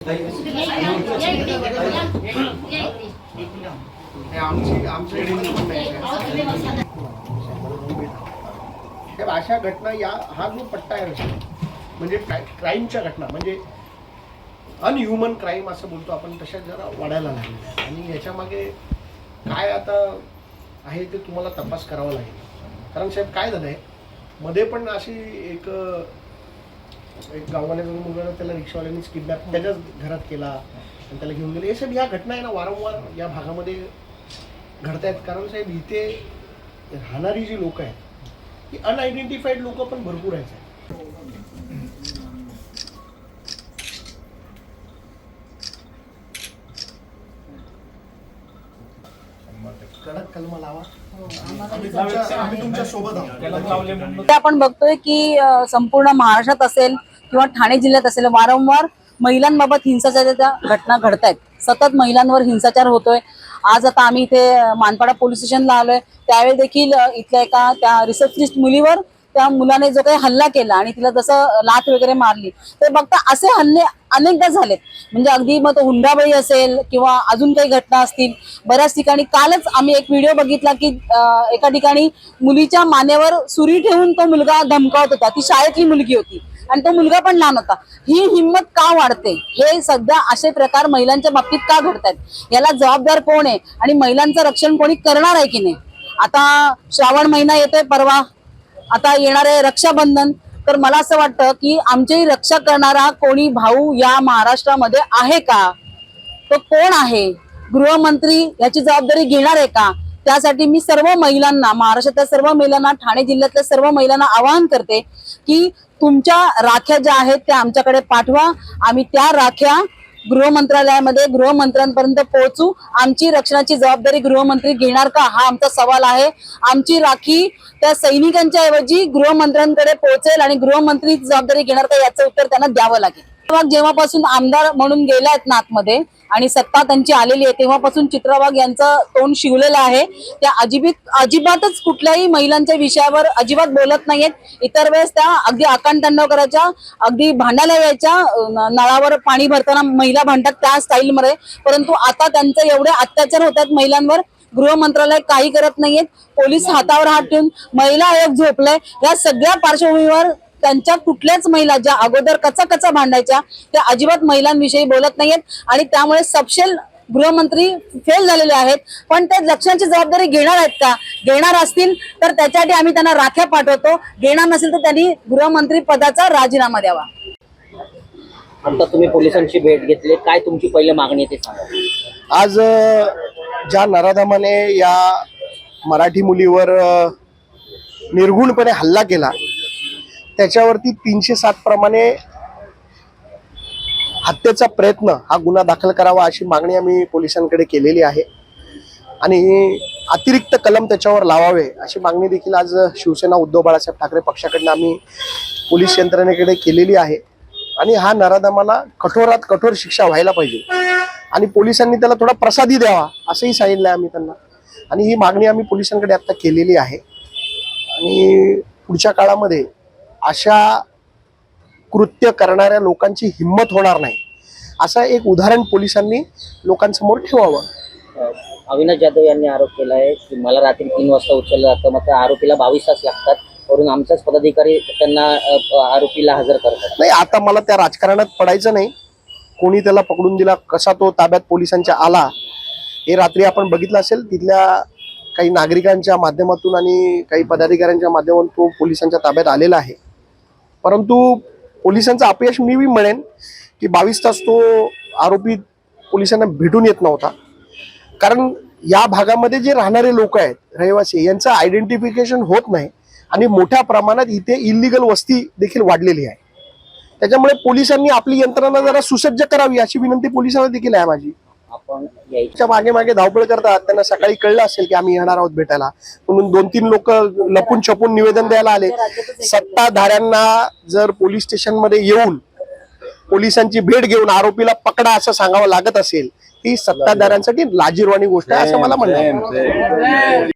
अशा घटना हा जो पट्टा आहे म्हणजे क्राईमच्या घटना म्हणजे अनह्युमन क्राईम असं बोलतो आपण, तशा जरा वाढायला लागल्या आणि याच्या मागे काय आता आहे ते तुम्हाला तपास करावा लागेल. कारण साहेब काय झालंय मध्ये पण अशी एक गाववाल्या मुलगा त्याला रिक्षावाल्यांनीच किडनॅप त्याच्याच घरात केला आणि त्याला घेऊन गेले. हे साहेब या घटना आहे ना वारंवार या भागामध्ये घडतायत. कारण साहेब इथे राहणारी जी लोक आहेत ही अनआयडेंटिफाईड लोक पण भरपूर आहेत. कडक कलम लावा. आम्ही तुमच्या सोबत आहोत. आपण बघतोय की संपूर्ण महाराष्ट्रात असेल किंवा ठाणे जिल्ह्यात असेल वारंवार महिलांबाबत हिंसाचाराच्या घटना घडतायत. सतत महिलांवर हिंसाचार होतोय. आज आता आम्ही इथे मानपाडा पोलीस स्टेशनला आलोय. त्यावेळी देखील इथल्या एका त्या रिसेप्शनिस्ट मुलीवर त्या मुलाने जो काही हल्ला केला आणि तिला जसं लाथ वगैरे मारली ते बघता असे हल्ले अनेकदा झालेत. म्हणजे अगदी मग तो हुंडाबळी असेल किंवा अजून काही घटना असतील बऱ्याच ठिकाणी. कालच आम्ही एक व्हिडिओ बघितला की एका ठिकाणी मुलीच्या मानेवर सुरी ठेवून तो मुलगा धमकावत होता. ती शाळेतली मुलगी होती आणि तो मुलगा पण लहान होता. ही हिंमत का वाढते? हे सध्या असे प्रकार महिलांच्या बाबतीत का घडतात? याला जबाबदार कोण आहे आणि महिलांचं रक्षण कोणी करणार आहे की नाही? आता श्रावण महिना येतोय परवा, आता येणार आहे रक्षाबंधन. तर मला असं वाटतं की आमची रक्षा करणारा कोणी भाऊ या महाराष्ट्रामध्ये आहे का? तो कोण आहे? गृहमंत्री याची जबाबदारी घेणार आहे का? त्यासाठी मी सर्व महिलांना, महाराष्ट्रातल्या सर्व महिलांना, ठाणे जिल्ह्यातल्या सर्व महिलांना आवाहन करते की तुमच्या राख्या ज्या आहेत त्या आमच्याकडे पाठवा. आम्ही त्या राख्या गृहमंत्रालयामध्ये गृहमंत्र्यांपर्यंत पोहोचू. आमची रक्षणाची जबाबदारी गृहमंत्री घेणार का हा आमचा सवाल आहे. आमची राखी त्या सैनिकांच्या ऐवजी गृहमंत्र्यांकडे पोहोचेल आणि गृहमंत्री जबाबदारी घेणार का याचं उत्तर त्यांना द्यावं लागेल. जेव्हापासून आमदार म्हणून गेला आहेत ना आतमध्ये आणि सत्ता त्यांची आलेली आहे तेव्हापासून चित्रावाघ यांचं तोंड शिवलेलं आहे. त्या अजिबातच कुठल्याही महिलांच्या विषयावर अजिबात बोलत नाहीयेत. इतर वेळेस त्या अगदी आकांड तांडव करायच्या, अगदी भांडायला यायच्या, नळावर पाणी भरताना महिला भांडतात त्या स्टाईलमध्ये. परंतु आता त्यांचे एवढे अत्याचार होतात महिलांवर, गृह मंत्रालय काही करत नाहीयेत. पोलीस हातावर हात ठेवून महिला आयोग झोपलाय. या सगळ्या पार्श्वभूमीवर त्यांच्या कुठल्याच महिला ज्या अगोदर कचा भांडायच्या त्या अजिबात महिलांविषयी बोलत नाहीयेत आणि त्यामुळे सपशेल गृहमंत्री फेल झालेले आहेत. पण ते रक्षणाची जबाबदारी घेणार आहेत का? घेणार असतील तर त्याच्यासाठी आम्ही त्यांना राख्या पाठवतो. घेणार नसेल तर त्यांनी गृहमंत्री पदाचा राजीनामा द्यावा. आता तुम्ही पोलिसांची भेट घेतली, काय तुमची पहिली मागणी आहे ते सांगा. आज ज्या नराधमाने या मराठी मुलीवर निर्घुणपणे हल्ला केला त्याच्यावरती 307 प्रमाणे हत्येचा प्रयत्न हा गुन्हा दाखल करावा अशी मागणी आम्ही पोलिसांकडे केलेली आहे आणि अतिरिक्त कलम त्याच्यावर लावावे अशी मागणी देखील आज शिवसेना उद्धव बाळासाहेब ठाकरे पक्षाकडनं आम्ही पोलीस यंत्रणेकडे केलेली आहे. आणि हा नराधमाला कठोरात कठोर शिक्षा व्हायला पाहिजे आणि पोलिसांनी त्याला थोडा प्रसादी द्यावा असंही सांगितलं आम्ही त्यांना. आणि ही मागणी आम्ही पोलिसांकडे आता केलेली आहे आणि पुढच्या काळामध्ये अशा कृत्य करणाऱ्या लोकांची हिंमत होणार नाही असं एक उदाहरण पोलिसांनी लोकांसमोर ठेवावं. अविनाश जाधव यांनी आरोप केला आहे की मला रात्री 3 वाजता उचललं जातं, मग त्या आरोपीला 22 तास लागतात, वरून आमचाच पदाधिकारी त्यांना आरोपीला हजर करतात. नाही, आता मला त्या राजकारणात पडायचं नाही. कोणी त्याला पकडून दिला, कसा तो ताब्यात पोलिसांच्या आला हे रात्री आपण बघितलं असेल. तिथल्या काही नागरिकांच्या माध्यमातून आणि काही पदाधिकाऱ्यांच्या माध्यमातून तो पोलिसांच्या ताब्यात आलेला आहे. परंतु पोलिसांचं अपयश मी म्हणेन की 22 तास तो आरोपी पोलिसांना भेटून येत नव्हता. कारण या भागामध्ये जे राहणारे लोक आहेत रहिवासी यांचं आयडेंटिफिकेशन होत नाही आणि मोठ्या प्रमाणात इथे इल्लीगल वस्ती देखील वाढलेली आहे. त्याच्यामुळे पोलिसांनी आपली यंत्रणा जरा सुसज्ज करावी अशी विनंती पोलिसांना देखील आहे माझी. आपण मागे धावपळ करतात. त्यांना सकाळी कळलं असेल की आम्ही येणार आहोत भेटायला म्हणून 2-3 लोक लपून छपून निवेदन द्यायला आले. सत्ताधाऱ्यांना जर पोलीस स्टेशन मध्ये येऊन पोलिसांची भेट घेऊन आरोपीला पकडा असं सांगावं लागत असेल ही सत्ताधाऱ्यांसाठी लाजिरवाणी गोष्ट आहे असं मला म्हणणं आहे.